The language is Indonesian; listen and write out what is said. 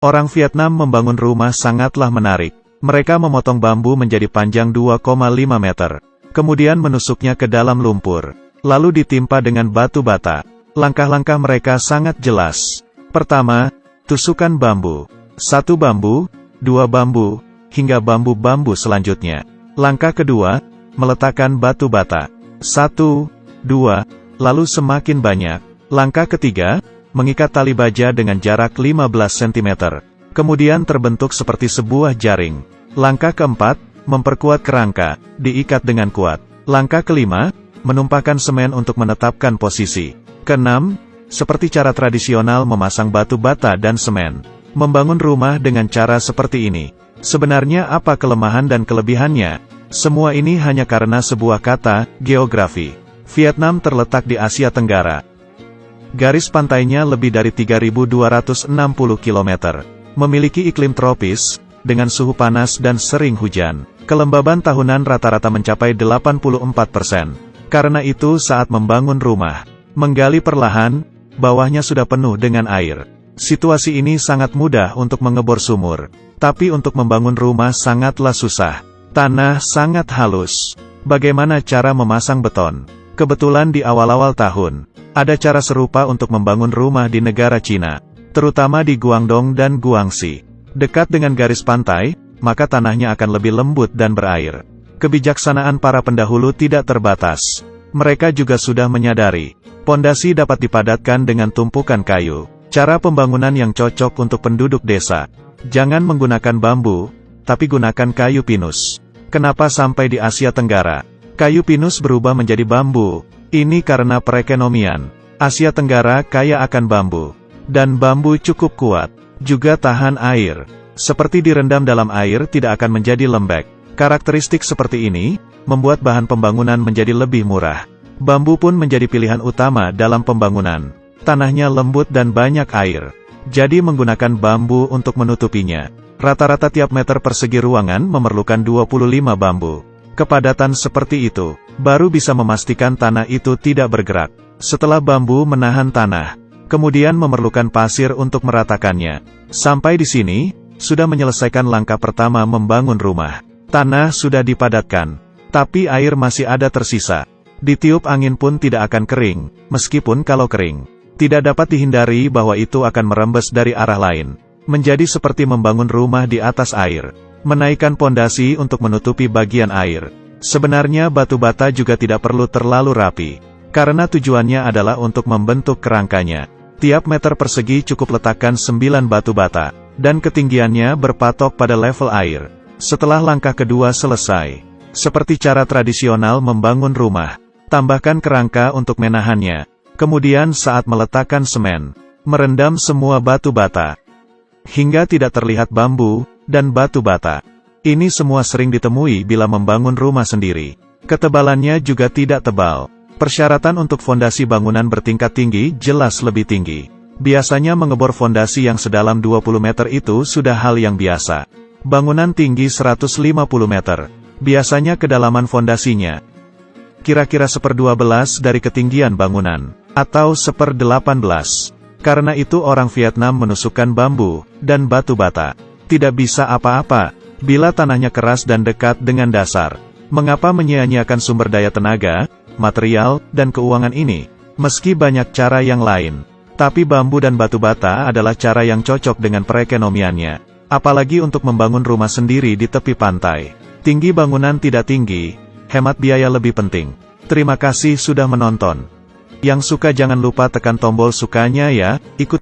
Orang Vietnam membangun rumah sangatlah menarik. Mereka memotong bambu menjadi panjang 2,5 meter. Kemudian menusuknya ke dalam lumpur. Lalu ditimpa dengan batu bata. Langkah-langkah mereka sangat jelas. Pertama, tusukan bambu. 1 bambu, 2 bambu, hingga bambu-bambu selanjutnya. Langkah kedua, meletakkan batu bata. 1, 2, lalu semakin banyak. Langkah ketiga, mengikat tali baja dengan jarak 15 cm. Kemudian terbentuk seperti sebuah jaring. Langkah keempat, memperkuat kerangka, diikat dengan kuat. Langkah kelima, menumpahkan semen untuk menetapkan posisi. Keenam, seperti cara tradisional memasang batu bata dan semen. Membangun rumah dengan cara seperti ini. Sebenarnya apa kelemahan dan kelebihannya? Semua ini hanya karena sebuah kata, geografi. Vietnam terletak di Asia Tenggara. Garis pantainya lebih dari 3.260 km. Memiliki iklim tropis, dengan suhu panas dan sering hujan. Kelembaban tahunan rata-rata mencapai 84%. Karena itu saat membangun rumah, menggali perlahan, bawahnya sudah penuh dengan air. Situasi ini sangat mudah untuk mengebor sumur. Tapi untuk membangun rumah sangatlah susah. Tanah sangat halus. Bagaimana cara memasang beton? Kebetulan di awal-awal tahun, ada cara serupa untuk membangun rumah di negara Cina, terutama di Guangdong dan Guangxi. Dekat dengan garis pantai, maka tanahnya akan lebih lembut dan berair. Kebijaksanaan para pendahulu tidak terbatas. Mereka juga sudah menyadari, pondasi dapat dipadatkan dengan tumpukan kayu. Cara pembangunan yang cocok untuk penduduk desa. Jangan menggunakan bambu, tapi gunakan kayu pinus. Kenapa sampai di Asia Tenggara kayu pinus berubah menjadi bambu? Ini karena perekonomian. Asia Tenggara kaya akan bambu. Dan bambu cukup kuat. Juga tahan air. Seperti direndam dalam air tidak akan menjadi lembek. Karakteristik seperti ini, membuat bahan pembangunan menjadi lebih murah. Bambu pun menjadi pilihan utama dalam pembangunan. Tanahnya lembut dan banyak air. Jadi menggunakan bambu untuk menutupinya. Rata-rata tiap meter persegi ruangan memerlukan 25 bambu. Kepadatan seperti itu, baru bisa memastikan tanah itu tidak bergerak. Setelah bambu menahan tanah, kemudian memerlukan pasir untuk meratakannya. Sampai di sini, sudah menyelesaikan langkah pertama membangun rumah. Tanah sudah dipadatkan, tapi air masih ada tersisa. Ditiup angin pun tidak akan kering, meskipun kalau kering, tidak dapat dihindari bahwa itu akan merembes dari arah lain. Menjadi seperti membangun rumah di atas air. Menaikkan pondasi untuk menutupi bagian air. Sebenarnya batu bata juga tidak perlu terlalu rapi. Karena tujuannya adalah untuk membentuk kerangkanya. Tiap meter persegi cukup letakkan 9 batu bata. Dan ketinggiannya berpatok pada level air. Setelah langkah kedua selesai. Seperti cara tradisional membangun rumah. Tambahkan kerangka untuk menahannya. Kemudian saat meletakkan semen, merendam semua batu bata. Hingga tidak terlihat bambu dan batu bata. Ini semua sering ditemui bila membangun rumah sendiri. Ketebalannya juga tidak tebal. Persyaratan untuk fondasi bangunan bertingkat tinggi jelas lebih tinggi. Biasanya mengebor fondasi yang sedalam 20 meter itu sudah hal yang biasa. Bangunan tinggi 150 meter. Biasanya kedalaman fondasinya kira-kira 1/12 dari ketinggian bangunan, atau 1/18. Karena itu orang Vietnam menusukkan bambu dan batu bata. Tidak bisa apa-apa bila tanahnya keras dan dekat dengan dasar. Mengapa menyia-nyiakan sumber daya tenaga, material, dan keuangan ini? Meski banyak cara yang lain, tapi bambu dan batu bata adalah cara yang cocok dengan perekonomiannya. Apalagi untuk membangun rumah sendiri di tepi pantai. Tinggi bangunan tidak tinggi, hemat biaya lebih penting. Terima kasih sudah menonton. Yang suka jangan lupa tekan tombol sukanya ya, ikut